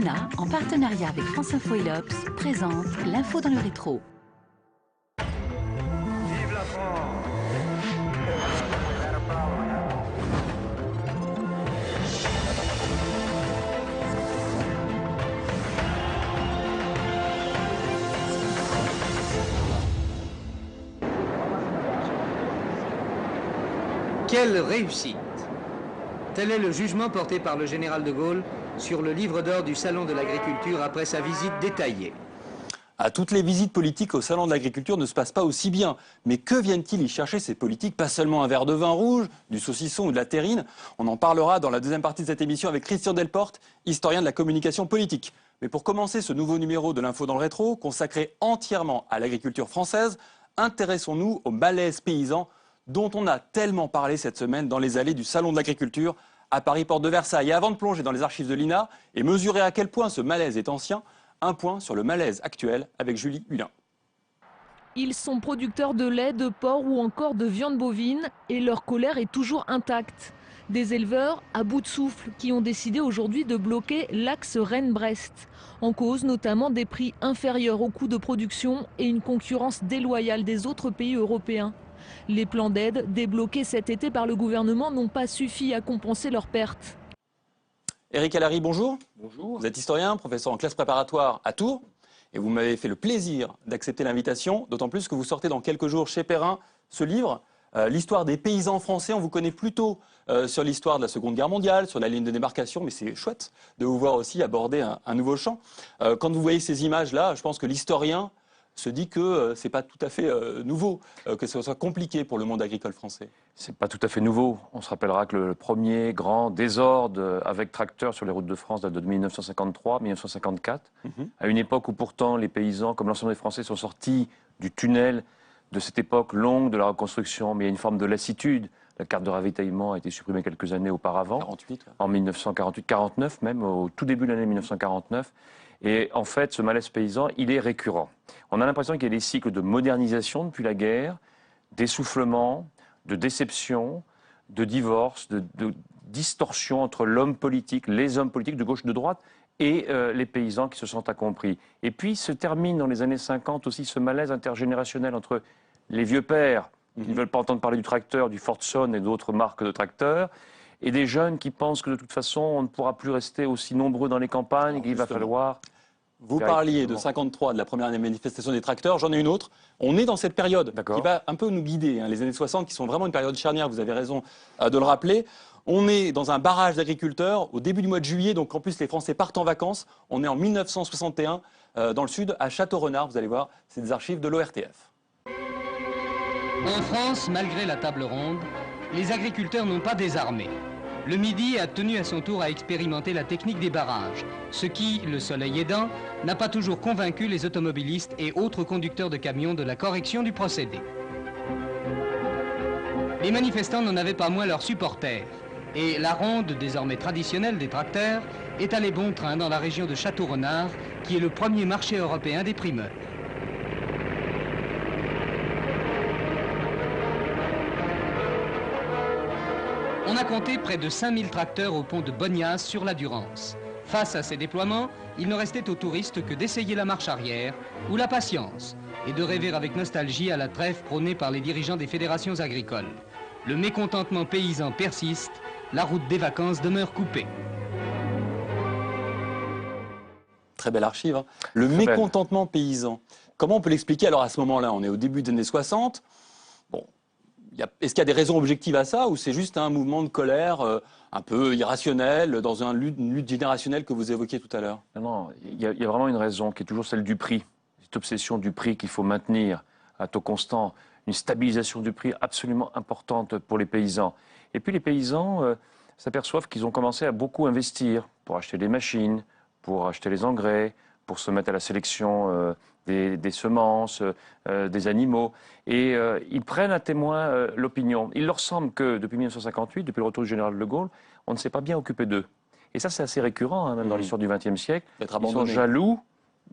l'INA, en partenariat avec France Info et l'Obs, présente l'info dans le rétro. Vive la France! Quelle réussite! Tel est le jugement porté par le général de Gaulle sur le livre d'or du Salon de l'Agriculture après sa visite détaillée. Toutes les visites politiques au Salon de l'Agriculture ne se passent pas aussi bien. Mais que viennent-ils y chercher ces politiques? Pas seulement un verre de vin rouge, du saucisson ou de la terrine. On en parlera dans la deuxième partie de cette émission avec Christian Delporte, historien de la communication politique. Mais pour commencer ce nouveau numéro de l'info dans le rétro, consacré entièrement à l'agriculture française, intéressons-nous au malaise paysan dont on a tellement parlé cette semaine dans les allées du Salon de l'Agriculture à Paris, porte de Versailles. Et avant de plonger dans les archives de l'INA et mesurer à quel point ce malaise est ancien, un point sur le malaise actuel avec Julie Hulin. Ils sont producteurs de lait, de porc ou encore de viande bovine et leur colère est toujours intacte. Des éleveurs à bout de souffle qui ont décidé aujourd'hui de bloquer l'axe Rennes-Brest. En cause notamment des prix inférieurs aux coûts de production et une concurrence déloyale des autres pays européens. Les plans d'aide débloqués cet été par le gouvernement n'ont pas suffi à compenser leurs pertes. Éric Allary, bonjour. Bonjour. Vous êtes historien, professeur en classe préparatoire à Tours. Et vous m'avez fait le plaisir d'accepter l'invitation, d'autant plus que vous sortez dans quelques jours chez Perrin ce livre, l'histoire des paysans français. On vous connaît plutôt sur l'histoire de la Seconde Guerre mondiale, sur la ligne de démarcation, mais c'est chouette de vous voir aussi aborder un nouveau champ. Quand vous voyez ces images-là, je pense que l'historien se dit que ce n'est pas tout à fait nouveau, que ce soit compliqué pour le monde agricole français. C'est pas tout à fait nouveau. On se rappellera que le premier grand désordre avec tracteurs sur les routes de France date de 1953-1954, à une époque où pourtant les paysans, comme l'ensemble des Français, sont sortis du tunnel de cette époque longue de la reconstruction, mais il y a une forme de lassitude. La carte de ravitaillement a été supprimée quelques années auparavant, 48, ouais. En 1948-49 même, au tout début de l'année 1949. Et en fait, ce malaise paysan, il est récurrent. On a l'impression qu'il y a des cycles de modernisation depuis la guerre, d'essoufflement, de déception, de divorce, de distorsion entre l'homme politique, les hommes politiques de gauche, de droite, et les paysans qui se sentent incompris. Et puis se termine dans les années 50 aussi ce malaise intergénérationnel entre les vieux pères qui ne veulent pas entendre parler du tracteur, du Fordson et d'autres marques de tracteurs, et des jeunes qui pensent que de toute façon on ne pourra plus rester aussi nombreux dans les campagnes, qu'il va falloir... Vous parliez de 53, de la première manifestation des tracteurs, j'en ai une autre. On est dans cette période qui va un peu nous guider, les années 60 qui sont vraiment une période charnière, vous avez raison de le rappeler. On est dans un barrage d'agriculteurs au début du mois de juillet, donc en plus les Français partent en vacances. On est en 1961 dans le sud, à Château-Renard, vous allez voir, c'est des archives de l'ORTF. En France, malgré la table ronde, les agriculteurs n'ont pas désarmé. Le Midi a tenu à son tour à expérimenter la technique des barrages, ce qui, le soleil aidant, n'a pas toujours convaincu les automobilistes et autres conducteurs de camions de la correction du procédé. Les manifestants n'en avaient pas moins leurs supporters, et la ronde, désormais traditionnelle des tracteurs, est allée bon train dans la région de Château-Renard, qui est le premier marché européen des primeurs. On a compté près de 5000 tracteurs au pont de Bognas sur la Durance. Face à ces déploiements, il ne restait aux touristes que d'essayer la marche arrière ou la patience et de rêver avec nostalgie à la trêve prônée par les dirigeants des fédérations agricoles. Le mécontentement paysan persiste, la route des vacances demeure coupée. Très belle archive, hein. Le mécontentement paysan. Comment on peut l'expliquer alors à ce moment-là? On est au début des années 60. Bon. Est-ce qu'il y a des raisons objectives à ça ou c'est juste un mouvement de colère un peu irrationnel dans une lutte générationnelle que vous évoquiez tout à l'heure? Non, il y a vraiment une raison qui est toujours celle du prix. Cette obsession du prix qu'il faut maintenir à taux constant, une stabilisation du prix absolument importante pour les paysans. Et puis les paysans s'aperçoivent qu'ils ont commencé à beaucoup investir pour acheter des machines, pour acheter les engrais, pour se mettre à la sélection des semences, des animaux. Et ils prennent à témoin l'opinion. Il leur semble que depuis 1958, depuis le retour du général de Gaulle, on ne s'est pas bien occupé d'eux. Et ça, c'est assez récurrent, même dans l'histoire du XXe siècle. Ils sont jaloux,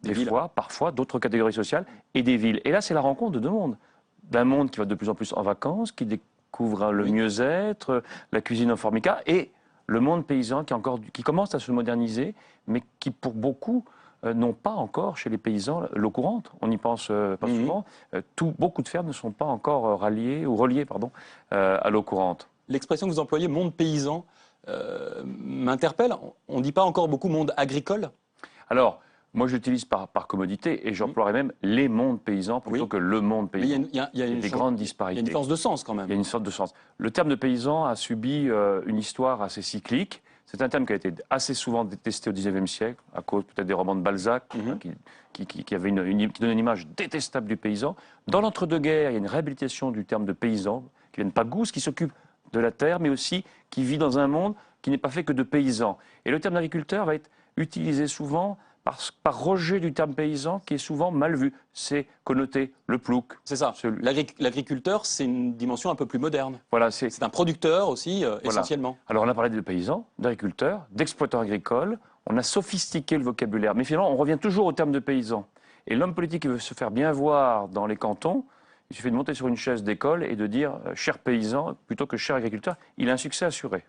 des fois, parfois, d'autres catégories sociales et des villes. Et là, c'est la rencontre de deux mondes. D'un monde qui va de plus en plus en vacances, qui découvre le mieux-être, la cuisine en formica, et le monde paysan qui commence à se moderniser, mais qui pour beaucoup n'ont pas encore chez les paysans l'eau courante. On n'y pense pas souvent. Beaucoup de fermes ne sont pas encore reliées à l'eau courante. L'expression que vous employez, monde paysan, m'interpelle. On ne dit pas encore beaucoup monde agricole? Alors, moi, j'utilise par commodité et j'emploierais même les mondes paysans plutôt que le monde paysan. Mais il y a des grandes disparités. Il y a une différence de sens quand même. Il y a une sorte de sens. Le terme de paysan a subi une histoire assez cyclique. C'est un terme qui a été assez souvent détesté au XIXe siècle, à cause peut-être des romans de Balzac, qui donnait une image détestable du paysan. Dans l'entre-deux-guerres, il y a une réhabilitation du terme de paysan, qui vient de Pagouze, qui s'occupe de la terre, mais aussi qui vit dans un monde qui n'est pas fait que de paysans. Et le terme d'agriculteur va être utilisé souvent par rejet du terme paysan, qui est souvent mal vu. C'est connoté le plouc. C'est ça. L'agriculteur, c'est une dimension un peu plus moderne. Voilà, c'est un producteur aussi, essentiellement. Alors on a parlé de paysans, d'agriculteurs, d'exploitants agricoles. On a sophistiqué le vocabulaire. Mais finalement, on revient toujours au terme de paysan. Et l'homme politique qui veut se faire bien voir dans les cantons, il suffit de monter sur une chaise d'école et de dire « cher paysan » plutôt que « cher agriculteur ». Il a un succès assuré.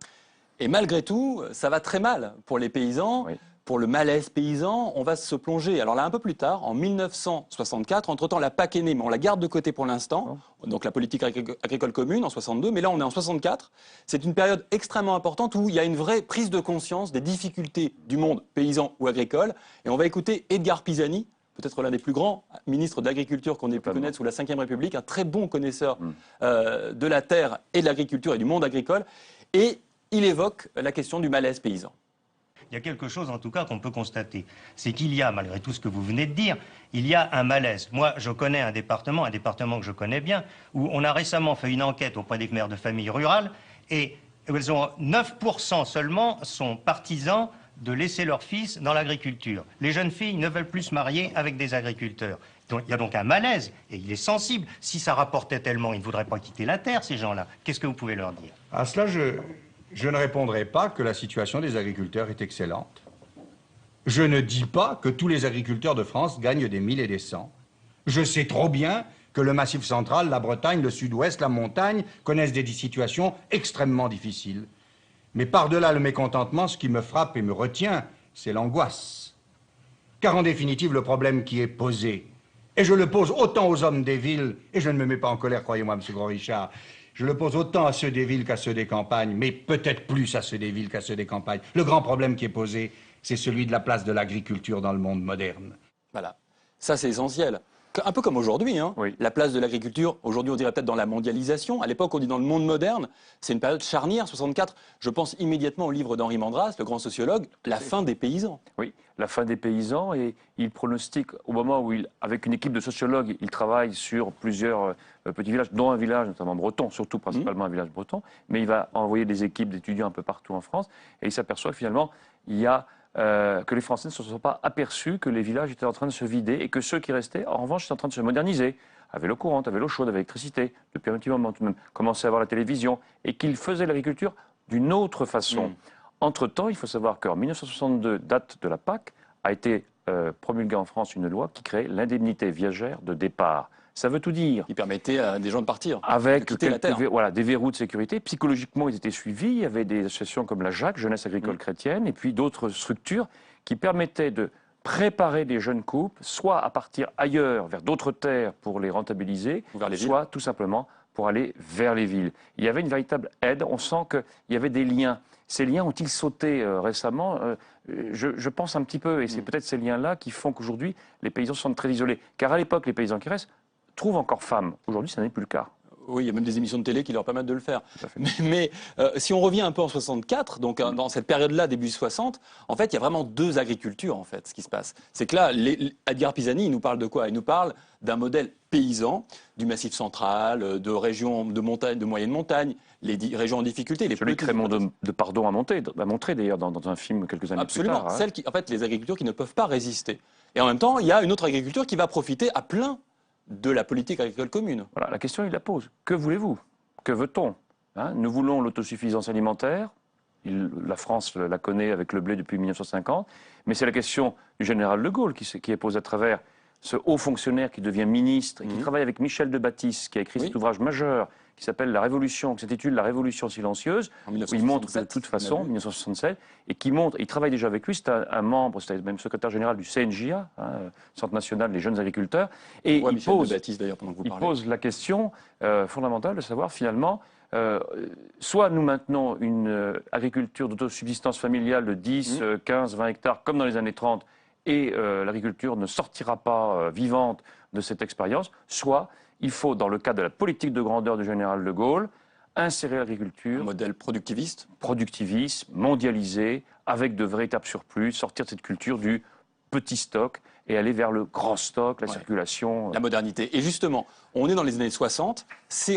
Et malgré tout, ça va très mal pour les paysans. Oui. Pour le malaise paysan, on va se plonger. Alors là, un peu plus tard, en 1964, entre-temps, la PAC est née, mais on la garde de côté pour l'instant. Donc la politique agricole commune en 62, mais là, on est en 64. C'est une période extrêmement importante où il y a une vraie prise de conscience des difficultés du monde paysan ou agricole. Et on va écouter Edgar Pisani, peut-être l'un des plus grands ministres de l'agriculture qu'on ait pu connaître sous la Ve République, un très bon connaisseur de la terre et de l'agriculture et du monde agricole. Et il évoque la question du malaise paysan. Il y a quelque chose, en tout cas, qu'on peut constater. C'est qu'il y a, malgré tout ce que vous venez de dire, il y a un malaise. Moi, je connais un département que je connais bien, où on a récemment fait une enquête auprès des mères de famille rurales, et 9% seulement sont partisans de laisser leurs fils dans l'agriculture. Les jeunes filles ne veulent plus se marier avec des agriculteurs. Donc, il y a donc un malaise, et il est sensible. Si ça rapportait tellement, ils ne voudraient pas quitter la terre, ces gens-là. Qu'est-ce que vous pouvez leur dire? À cela, je ne répondrai pas que la situation des agriculteurs est excellente. Je ne dis pas que tous les agriculteurs de France gagnent des 1000 et des 100. Je sais trop bien que le Massif central, la Bretagne, le Sud-Ouest, la montagne connaissent des situations extrêmement difficiles. Mais par-delà le mécontentement, ce qui me frappe et me retient, c'est l'angoisse. Car en définitive, le problème qui est posé, et je le pose autant aux hommes des villes, et je ne me mets pas en colère, croyez-moi, M. Gros-Richard, je le pose autant à ceux des villes qu'à ceux des campagnes, mais peut-être plus à ceux des villes qu'à ceux des campagnes. Le grand problème qui est posé, c'est celui de la place de l'agriculture dans le monde moderne. Voilà, ça c'est essentiel. Un peu comme aujourd'hui, hein. Oui. La place de l'agriculture, aujourd'hui on dirait peut-être dans la mondialisation, à l'époque on dit dans le monde moderne, c'est une période charnière, 64, je pense immédiatement au livre d'Henri Mandras, le grand sociologue, la fin des paysans. Oui, la fin des paysans, et il pronostique au moment où, avec une équipe de sociologues, il travaille sur plusieurs petits villages, dont un village notamment breton, surtout principalement un village breton, mais il va envoyer des équipes d'étudiants un peu partout en France, et il s'aperçoit que finalement, que les Français ne se sont pas aperçus que les villages étaient en train de se vider et que ceux qui restaient, en revanche, étaient en train de se moderniser, avaient l'eau courante, avaient l'eau chaude, avaient l'électricité, depuis un petit moment tout de même, commençaient à avoir la télévision, et qu'ils faisaient l'agriculture d'une autre façon. Entre-temps, il faut savoir qu'en 1962, date de la PAC, a été promulguée en France une loi qui crée l'indemnité viagère de départ. Ça veut tout dire. Qui permettait à des gens de partir, avec de quitter la terre. Voilà, des verrous de sécurité. Psychologiquement, ils étaient suivis. Il y avait des associations comme la JAC, Jeunesse agricole chrétienne, et puis d'autres structures qui permettaient de préparer les jeunes couples, soit à partir ailleurs, vers d'autres terres pour les rentabiliser, vers les soit tout simplement pour aller vers les villes. Il y avait une véritable aide. On sent qu'il y avait des liens. Ces liens ont-ils sauté récemment? Je pense un petit peu, et c'est peut-être ces liens-là qui font qu'aujourd'hui, les paysans se sentent très isolés. Car à l'époque, les paysans qui restent trouvent encore femmes. Aujourd'hui, ça n'est plus le cas. Oui, il y a même des émissions de télé qui leur permettent de le faire. Mais si on revient un peu en 64, donc dans cette période-là, début 60, en fait, il y a vraiment deux agricultures, en fait, ce qui se passe. C'est que là, Edgar Pisani, il nous parle de quoi? Il nous parle d'un modèle paysan, du Massif central, de régions de montagne, de moyenne montagne, les régions en difficulté. Celui que Raymond de Pardon a montré d'ailleurs dans un film quelques années plus tard. Absolument, celles qui, en fait, les agricultures qui ne peuvent pas résister. Et en même temps, il y a une autre agriculture qui va profiter à plein de la politique agricole commune. Voilà, la question, il la pose. Que voulez-vous? Que veut-on? Nous voulons l'autosuffisance alimentaire. La France la connaît avec le blé depuis 1950. Mais c'est la question du général de Gaulle qui est posée à travers ce haut fonctionnaire qui devient ministre et qui travaille avec Michel de Baptiste, qui a écrit cet ouvrage majeur qui s'appelle La Révolution, qui s'intitule La Révolution silencieuse, En où il 1967, montre de toute façon, 1967, et qui montre, il travaille déjà avec lui, c'est un membre, c'était même secrétaire général du CNJA, Centre national des jeunes agriculteurs, et On voit il Michel pose, Debatisse, d'ailleurs, pendant que vous il parlez. pose la question fondamentale de savoir finalement, soit nous maintenons une agriculture d'autosubsistance familiale de 10, 15, 20 hectares, comme dans les années 30, et l'agriculture ne sortira pas vivante de cette expérience, soit il faut, dans le cadre de la politique de grandeur du général de Gaulle, insérer Un l'agriculture modèle productiviste. productiviste, mondialisé, avec de véritables surplus, sortir de cette culture du petit stock et aller vers le grand stock, la Ouais. circulation. La modernité. Et justement, on est dans les années 60,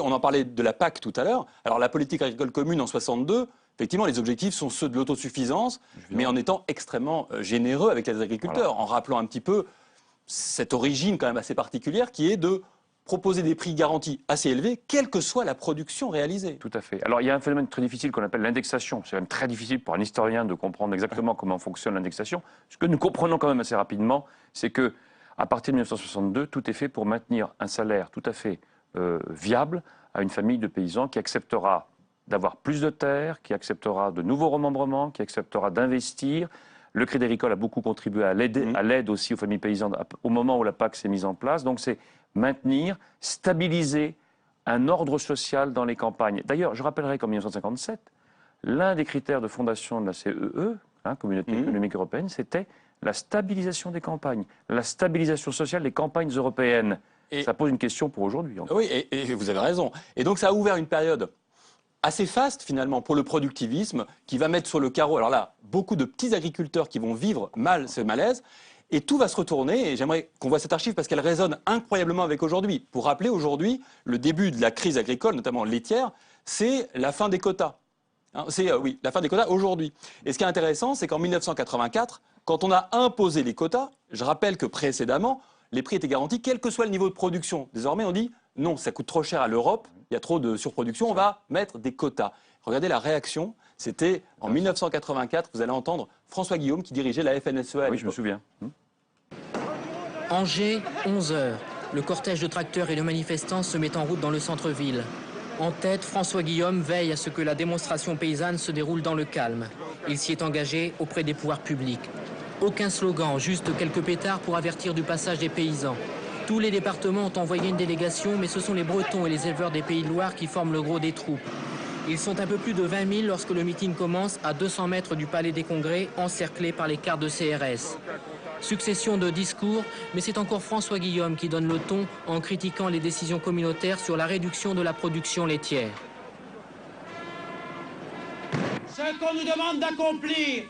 on en parlait de la PAC tout à l'heure. Alors la politique agricole commune en 62, effectivement, les objectifs sont ceux de l'autosuffisance, mais en étant extrêmement généreux avec les agriculteurs, en rappelant un petit peu cette origine quand même assez particulière qui est de proposer des prix garantis assez élevés, quelle que soit la production réalisée. Tout à fait. Alors, il y a un phénomène très difficile qu'on appelle l'indexation. C'est même très difficile pour un historien de comprendre exactement comment fonctionne l'indexation. Ce que nous comprenons quand même assez rapidement, c'est que à partir de 1962, tout est fait pour maintenir un salaire tout à fait viable à une famille de paysans qui acceptera d'avoir plus de terres, qui acceptera de nouveaux remembrements, qui acceptera d'investir. Le Crédit Agricole a beaucoup contribué à l'aide aussi aux familles paysannes au moment où la PAC s'est mise en place. Donc, c'est maintenir, stabiliser un ordre social dans les campagnes. D'ailleurs, je rappellerai qu'en 1957, l'un des critères de fondation de la CEE, Communauté économique européenne, c'était la stabilisation des campagnes, la stabilisation sociale des campagnes européennes. Et ça pose une question pour aujourd'hui. oui, et vous avez raison. Et donc ça a ouvert une période assez faste finalement pour le productivisme qui va mettre sur le carreau, alors là, beaucoup de petits agriculteurs qui vont vivre mal ce malaise. Et tout va se retourner, et j'aimerais qu'on voit cette archive parce qu'elle résonne incroyablement avec aujourd'hui. Pour rappeler aujourd'hui, le début de la crise agricole, notamment laitière, c'est la fin des quotas. C'est la fin des quotas aujourd'hui. Et ce qui est intéressant, c'est qu'en 1984, quand on a imposé les quotas, je rappelle que précédemment, les prix étaient garantis, quel que soit le niveau de production. Désormais, on dit non, ça coûte trop cher à l'Europe, il y a trop de surproduction, on va mettre des quotas. Regardez la réaction, c'était en 1984, vous allez entendre François Guillaume qui dirigeait la FNSEA. Oui, je me souviens. Angers, 11h. Le cortège de tracteurs et de manifestants se met en route dans le centre-ville. En tête, François Guillaume veille à ce que la démonstration paysanne se déroule dans le calme. Il s'y est engagé auprès des pouvoirs publics. Aucun slogan, juste quelques pétards pour avertir du passage des paysans. Tous les départements ont envoyé une délégation, mais ce sont les Bretons et les éleveurs des Pays de Loire qui forment le gros des troupes. Ils sont un peu plus de 20 000 lorsque le meeting commence à 200 mètres du Palais des Congrès, encerclé par les quarts de CRS. Succession de discours, mais c'est encore François Guillaume qui donne le ton en critiquant les décisions communautaires sur la réduction de la production laitière. Ce qu'on nous demande d'accomplir,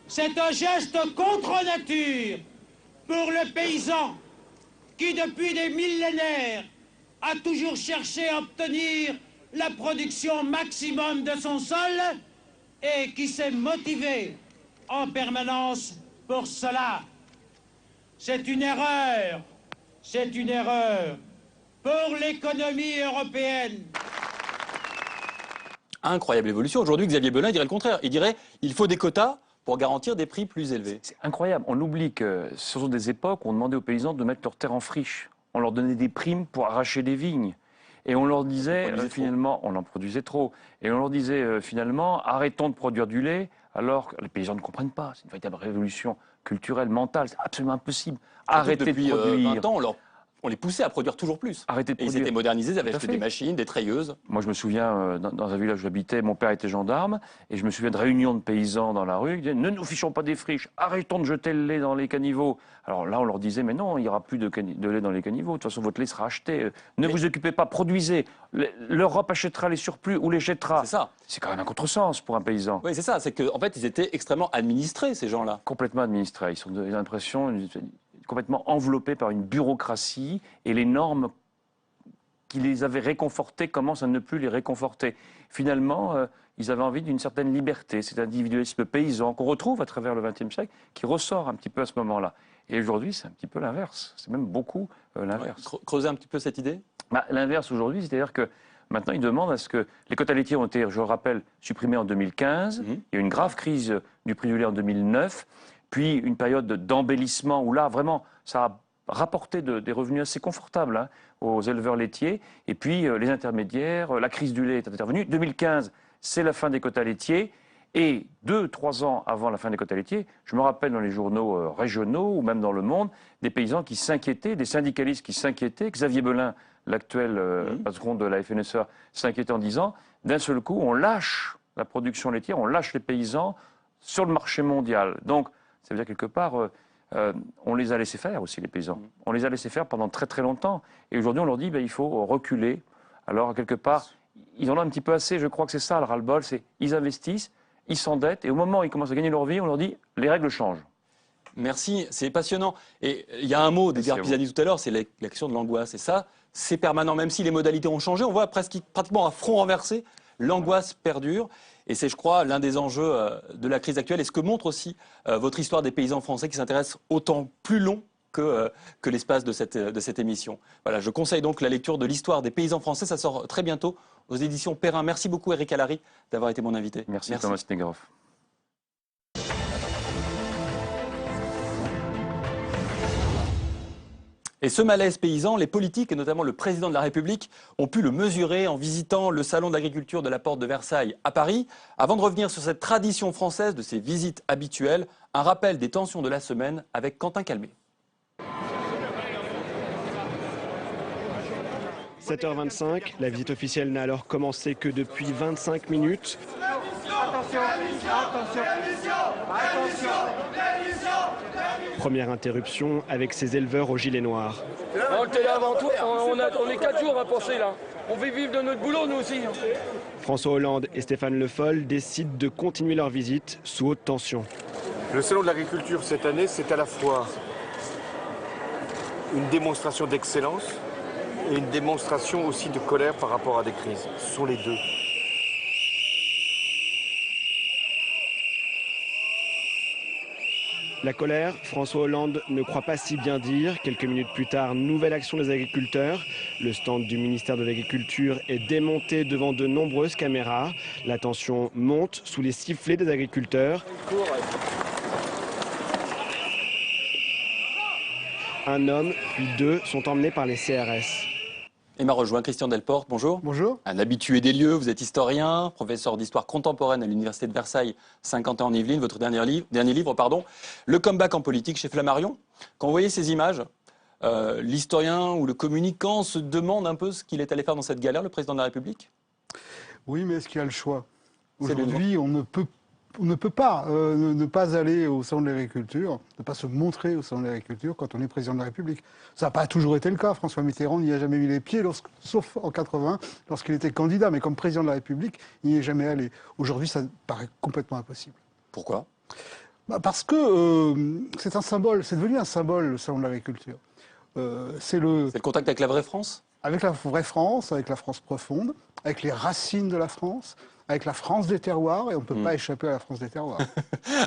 c'est un geste contre nature pour le paysan qui, depuis des millénaires, a toujours cherché à obtenir la production maximum de son sol et qui s'est motivé en permanence pour cela. C'est une erreur pour l'économie européenne. Incroyable évolution. Aujourd'hui, Xavier Belin dirait le contraire. Il dirait il faut des quotas pour garantir des prix plus élevés. C'est incroyable. On oublie que ce sont des époques où on demandait aux paysans de mettre leurs terres en friche. On leur donnait des primes pour arracher des vignes. Et on leur disait, finalement, on en produisait trop. Et on leur disait, finalement, arrêtons de produire du lait, alors que les paysans ne comprennent pas. C'est une véritable révolution culturelle, mentale. C'est absolument impossible. Arrêtez depuis de produire. 20 ans, on les poussait à produire toujours plus. Arrêtez de Et ils produire. étaient modernisés, ils avaient Tout à acheté fait. des machines, des treilleuses. Moi, je me souviens, dans un village où j'habitais, mon père était gendarme, et je me souviens de réunions de paysans dans la rue qui disaient « Ne nous fichons pas des friches, arrêtons de jeter le lait dans les caniveaux ». Alors là, on leur disait « Mais non, il n'y aura plus de lait dans les caniveaux, de toute façon, votre lait sera acheté. Ne vous occupez pas, produisez. L'Europe achètera les surplus ou les jettera. » C'est ça. C'est quand même un contresens pour un paysan. Oui, c'est ça. C'est qu'en fait, ils étaient extrêmement administrés, ces gens-là. Complètement administrés. Ils ont l'impression complètement enveloppés par une bureaucratie, et les normes qui les avaient réconfortés commencent à ne plus les réconforter. Finalement, ils avaient envie d'une certaine liberté, cet individualisme paysan qu'on retrouve à travers le XXe siècle, qui ressort un petit peu à ce moment-là. Et aujourd'hui, c'est un petit peu l'inverse. C'est même beaucoup l'inverse. Ouais. Creuser un petit peu cette idée. L'inverse aujourd'hui, c'est-à-dire que maintenant, ils demandent à ce que les quotas laitiers ont été, je le rappelle, supprimés en 2015. Il y a eu une grave crise du prix du lait en 2009. Puis une période d'embellissement où là, vraiment, ça a rapporté des revenus assez confortables hein, aux éleveurs laitiers. Et puis les intermédiaires, la crise du lait est intervenue. 2015, c'est la fin des quotas laitiers. Et 2-3 ans avant la fin des quotas laitiers, je me rappelle dans les journaux régionaux ou même dans Le Monde, des paysans qui s'inquiétaient, des syndicalistes qui s'inquiétaient. Xavier Belin, l'actuel patron de la FNSEA, s'inquiétait en disant d'un seul coup, on lâche la production laitière, on lâche les paysans sur le marché mondial. Donc, ça veut dire quelque part, on les a laissés faire aussi, les paysans. On les a laissés faire pendant très très longtemps. Et aujourd'hui, on leur dit il faut reculer. Alors, quelque part, ils en ont un petit peu assez. Je crois que c'est ça le ras-le-bol, c'est ils investissent. Ils s'endettent et au moment où ils commencent à gagner leur vie, on leur dit les règles changent. Merci, c'est passionnant. Et il y a un mot d'Edgar Pisani tout à l'heure, c'est la question de l'angoisse. Et ça, c'est permanent. Même si les modalités ont changé, on voit pratiquement à front renversé, l'angoisse perdure. Et c'est, je crois, l'un des enjeux de la crise actuelle. Et ce que montre aussi votre histoire des paysans français qui s'intéresse autant plus long que l'espace de cette émission. Voilà, je conseille donc la lecture de l'histoire des paysans français. Ça sort très bientôt aux éditions Perrin. Merci beaucoup, Éric Alary, d'avoir été mon invité. Merci. Thomas Negroff. Et ce malaise paysan, les politiques, et notamment le président de la République, ont pu le mesurer en visitant le salon de l'agriculture de la Porte de Versailles à Paris. Avant de revenir sur cette tradition française de ces visites habituelles, un rappel des tensions de la semaine avec Quentin Calmet. 7h25, la visite officielle n'a alors commencé que depuis 25 minutes. Première interruption avec ces éleveurs aux gilets noirs. On était là avant toi, on est 4 jours à penser là. On veut vivre de notre boulot nous aussi. François Hollande et Stéphane Le Foll décident de continuer leur visite sous haute tension. Le salon de l'agriculture cette année, c'est à la fois une démonstration d'excellence et une démonstration aussi de colère par rapport à des crises. Ce sont les deux. La colère, François Hollande ne croit pas si bien dire. Quelques minutes plus tard, nouvelle action des agriculteurs. Le stand du ministère de l'Agriculture est démonté devant de nombreuses caméras. La tension monte sous les sifflets des agriculteurs. Un homme, puis deux, sont emmenés par les CRS. Et m'a rejoint Christian Delporte, bonjour. Bonjour. Un habitué des lieux, vous êtes historien, professeur d'histoire contemporaine à l'Université de Versailles, 50 ans en Yvelines, votre dernier livre, Le comeback en politique chez Flammarion. Quand vous voyez ces images, l'historien ou le communicant se demande un peu ce qu'il est allé faire dans cette galère, le président de la République? Oui, mais est-ce qu'il y a le choix? Aujourd'hui, on ne peut pas ne pas aller au Salon de l'Agriculture, ne pas se montrer au Salon de l'Agriculture quand on est président de la République. Ça n'a pas toujours été le cas. François Mitterrand n'y a jamais mis les pieds, sauf en 80, lorsqu'il était candidat. Mais comme président de la République, il n'y est jamais allé. Aujourd'hui, ça paraît complètement impossible. Pourquoi? Parce que c'est un symbole, c'est devenu un symbole, le Salon de l'Agriculture. C'est le contact avec la vraie France? Avec la vraie France, avec la France profonde, avec les racines de la France, avec la France des terroirs, et on ne peut pas échapper à la France des terroirs.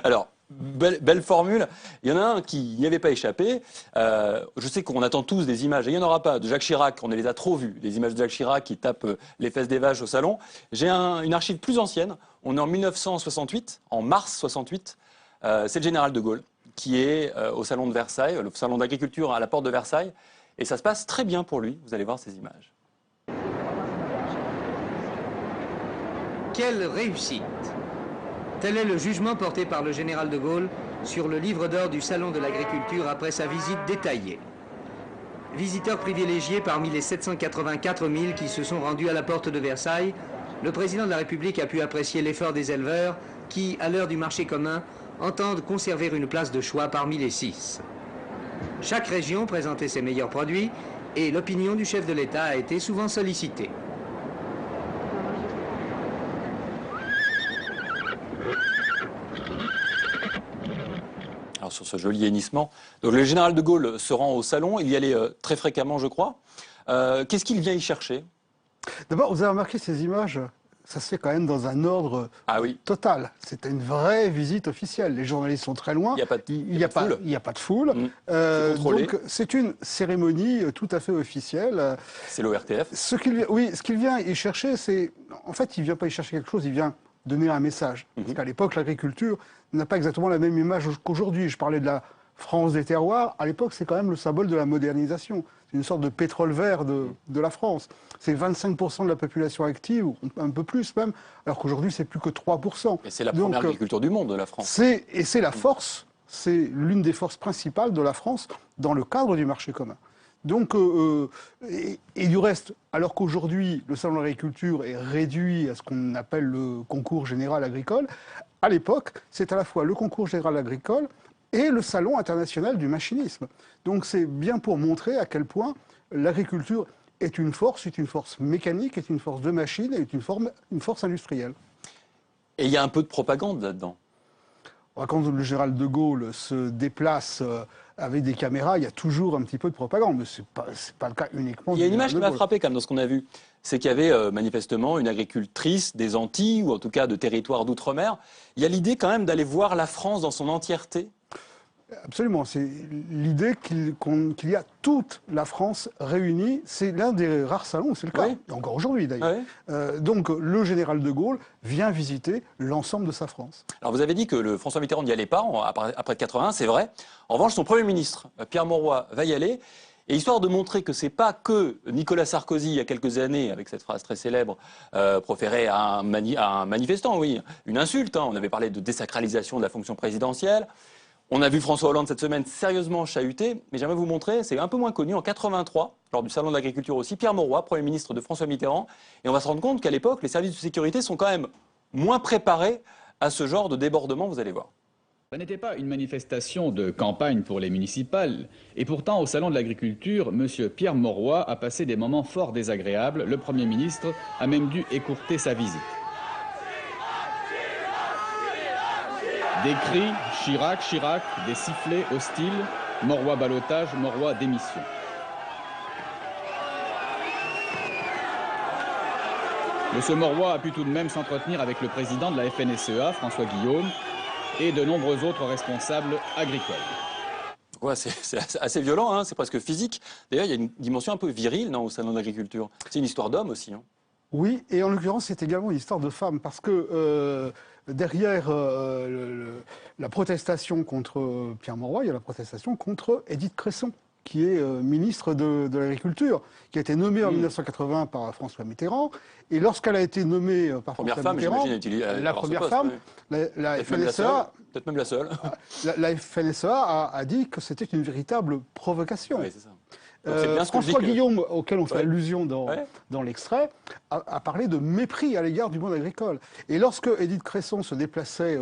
Alors, belle formule. Il y en a un qui n'y avait pas échappé. Je sais qu'on attend tous des images, et il n'y en aura pas, de Jacques Chirac. On les a trop vues, les images de Jacques Chirac qui tape les fesses des vaches au salon. J'ai une archive plus ancienne. On est en 1968, en mars 68. C'est le général de Gaulle qui est au salon de Versailles, le salon d'agriculture à la Porte de Versailles. Et ça se passe très bien pour lui. Vous allez voir ces images. Quelle réussite! Tel est le jugement porté par le général de Gaulle sur le livre d'or du Salon de l'Agriculture après sa visite détaillée. Visiteur privilégié parmi les 784 000 qui se sont rendus à la Porte de Versailles, le président de la République a pu apprécier l'effort des éleveurs qui, à l'heure du marché commun, entendent conserver une place de choix parmi les 6. Chaque région présentait ses meilleurs produits et l'opinion du chef de l'État a été souvent sollicitée. Alors sur ce joli hennissement, donc le général de Gaulle se rend au salon, il y allait très fréquemment je crois. Qu'est-ce qu'il vient y chercher? D'abord, vous avez remarqué ces images, ça se fait quand même dans un ordre total. C'était une vraie visite officielle. Les journalistes sont très loin. Il n'y a pas de foule. Donc c'est une cérémonie tout à fait officielle. C'est l'ORTF. Ce qu'il vient y chercher, c'est... En fait, il ne vient pas y chercher quelque chose, il vient donner un message. Parce qu'à l'époque, l'agriculture n'a pas exactement la même image qu'aujourd'hui. Je parlais de la France des terroirs, à l'époque, c'est quand même le symbole de la modernisation. C'est une sorte de pétrole vert de la France. C'est 25% de la population active, ou un peu plus même, alors qu'aujourd'hui, c'est plus que 3%. Et c'est la première agriculture du monde, la France. Et c'est la force, c'est l'une des forces principales de la France dans le cadre du marché commun. Donc, et du reste, alors qu'aujourd'hui, le salon de l'agriculture est réduit à ce qu'on appelle le concours général agricole, à l'époque, c'est à la fois le concours général agricole et le salon international du machinisme. Donc c'est bien pour montrer à quel point l'agriculture est une force mécanique, est une force de machine, est une force industrielle. Et il y a un peu de propagande là-dedans. Quand le général de Gaulle se déplace avec des caméras, il y a toujours un petit peu de propagande, mais ce n'est pas le cas uniquement. Il y a une image qui m'a frappé quand même dans ce qu'on a vu, c'est qu'il y avait manifestement une agricultrice des Antilles, ou en tout cas de territoires d'outre-mer. Il y a l'idée quand même d'aller voir la France dans son entièreté. Absolument, c'est l'idée qu'il y a toute la France réunie. C'est l'un des rares salons, c'est le cas, et encore aujourd'hui d'ailleurs. Donc le général de Gaulle vient visiter l'ensemble de sa France. Alors vous avez dit que le François Mitterrand n'y allait pas après 81, c'est vrai. En revanche, son Premier ministre, Pierre Mauroy, va y aller. Et histoire de montrer que ce n'est pas que Nicolas Sarkozy, il y a quelques années, avec cette phrase très célèbre, proférait à un manifestant, oui, une insulte. On avait parlé de désacralisation de la fonction présidentielle. On a vu François Hollande cette semaine sérieusement chahuté, mais j'aimerais vous montrer, c'est un peu moins connu, en 83, lors du Salon de l'Agriculture aussi, Pierre Mauroy, Premier ministre de François Mitterrand, et on va se rendre compte qu'à l'époque, les services de sécurité sont quand même moins préparés à ce genre de débordement, vous allez voir. Ça n'était pas une manifestation de campagne pour les municipales, et pourtant au Salon de l'Agriculture, M. Pierre Mauroy a passé des moments fort désagréables, le Premier ministre a même dû écourter sa visite. Des cris, Chirac, Chirac, des sifflets hostiles, Mauroy ballottage, Mauroy démission. M. Mauroy a pu tout de même s'entretenir avec le président de la FNSEA, François Guillaume, et de nombreux autres responsables agricoles. Ouais, c'est assez violent, hein, c'est presque physique. D'ailleurs, il y a une dimension un peu virile au Salon de l'Agriculture. C'est une histoire d'homme aussi. Hein. Oui, et en l'occurrence, c'est également une histoire de femme, parce que derrière la protestation contre Pierre Mauroy, il y a la protestation contre Édith Cresson, qui est ministre de l'Agriculture, qui a été nommée en 1980 par François Mitterrand. Et lorsqu'elle a été nommée par François Mitterrand, la première femme, la FNSEA, peut-être même la seule, la FNSEA a dit que c'était une véritable provocation. Oui, c'est ça. Bien François Guillaume, auquel on fait allusion dans l'extrait, a parlé de mépris à l'égard du monde agricole. Et lorsque Édith Cresson se déplaçait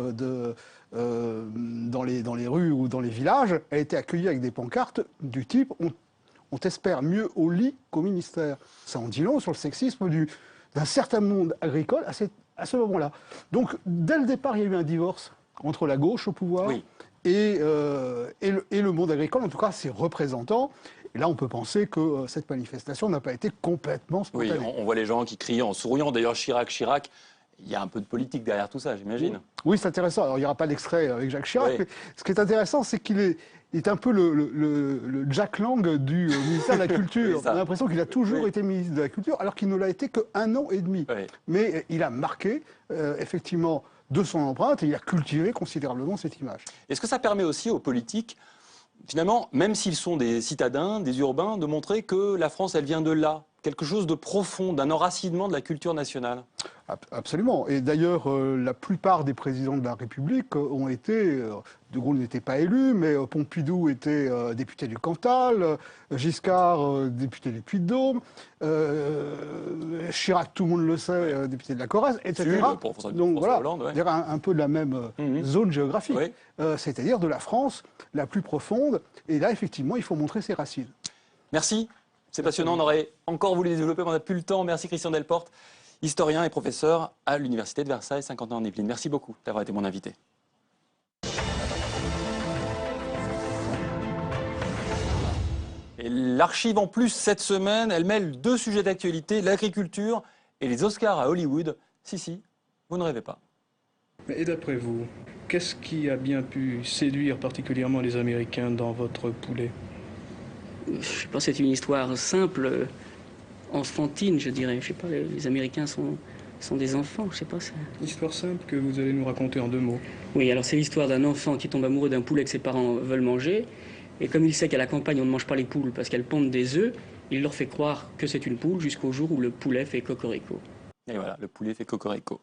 dans les rues ou dans les villages, elle était accueillie avec des pancartes du type « On t'espère mieux au lit qu'au ministère ». Ça en dit long sur le sexisme d'un certain monde agricole à ce moment-là. Donc, dès le départ, il y a eu un divorce entre la gauche au pouvoir et le monde agricole, en tout cas ses représentants. Et là, on peut penser que cette manifestation n'a pas été complètement spontanée. Oui, on voit les gens qui crient en souriant. D'ailleurs, Chirac, Chirac, il y a un peu de politique derrière tout ça, j'imagine. Oui, c'est intéressant. Alors, il n'y aura pas d'extrait avec Jacques Chirac, mais ce qui est intéressant, c'est qu'il est un peu le Jack Lang du ministère de la Culture. On a l'impression qu'il a toujours été ministre de la Culture, alors qu'il ne l'a été qu'1 an et demi. Mais il a marqué, effectivement, de son empreinte, et il a cultivé considérablement cette image. Est-ce que ça permet aussi aux politiques, finalement, même s'ils sont des citadins, des urbains, de montrer que la France, elle vient de là, quelque chose de profond, d'un enracinement de la culture nationale? Absolument. Et d'ailleurs, la plupart des présidents de la République ont été... De Gaulle n'était pas élu, mais Pompidou était député du Cantal, Giscard, député du Puy-de-Dôme, Chirac, tout le monde le sait, député de la Corrèze, etc. Donc voilà, un peu de la même zone géographique, c'est-à-dire de la France la plus profonde. Et là, effectivement, il faut montrer ses racines. Merci. C'est passionnant, on aurait encore voulu les développer, mais on n'a plus le temps. Merci Christian Delporte, historien et professeur à l'Université de Versailles, 50 ans en Yvelines. Merci beaucoup d'avoir été mon invité. Et l'archive en plus cette semaine, elle mêle 2 sujets d'actualité, l'agriculture et les Oscars à Hollywood. Si, vous ne rêvez pas. Et d'après vous, qu'est-ce qui a bien pu séduire particulièrement les Américains dans votre poulet? Je pense que c'est une histoire simple, enfantine, je dirais. Je sais pas, les Américains sont Ce sont des enfants, je sais pas ça. Histoire simple que vous allez nous raconter en 2 mots. Oui, alors c'est l'histoire d'un enfant qui tombe amoureux d'un poulet que ses parents veulent manger. Et comme il sait qu'à la campagne, on ne mange pas les poules parce qu'elles pondent des œufs, il leur fait croire que c'est une poule jusqu'au jour où le poulet fait cocorico. Et voilà, le poulet fait cocorico.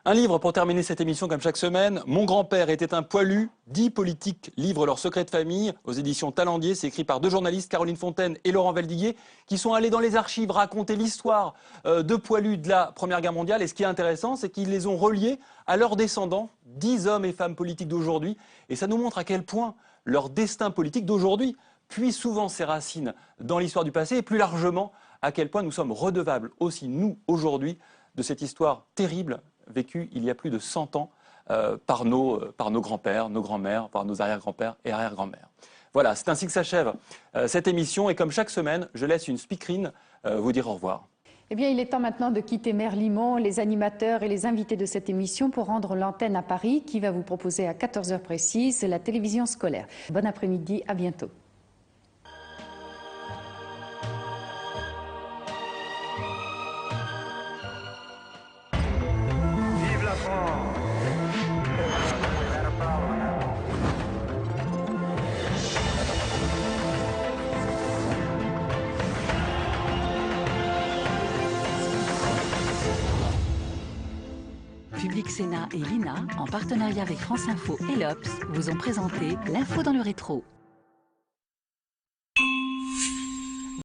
Un livre pour terminer cette émission comme chaque semaine. Mon grand-père était un poilu. 10 politiques livrent leurs secrets de famille aux éditions Talendier. C'est écrit par 2 journalistes, Caroline Fontaine et Laurent Valdiguier, qui sont allés dans les archives raconter l'histoire de poilus de la Première Guerre mondiale. Et ce qui est intéressant, c'est qu'ils les ont reliés à leurs descendants, 10 hommes et femmes politiques d'aujourd'hui. Et ça nous montre à quel point leur destin politique d'aujourd'hui puise souvent ses racines dans l'histoire du passé et plus largement à quel point nous sommes redevables aussi, nous, aujourd'hui, de cette histoire terrible vécue il y a plus de 100 ans par nos grands-pères, nos grands-mères, par nos arrière-grands-pères et arrière-grands-mères. Voilà, c'est ainsi que s'achève cette émission et comme chaque semaine, je laisse une speakerine vous dire au revoir. Eh bien, il est temps maintenant de quitter Merlimont, les animateurs et les invités de cette émission pour rendre l'antenne à Paris qui va vous proposer à 14h précise la télévision scolaire. Bon après-midi, à bientôt. Vive la France! Public Sénat et l'INA, en partenariat avec France Info et l'Obs, vous ont présenté l'info dans le rétro.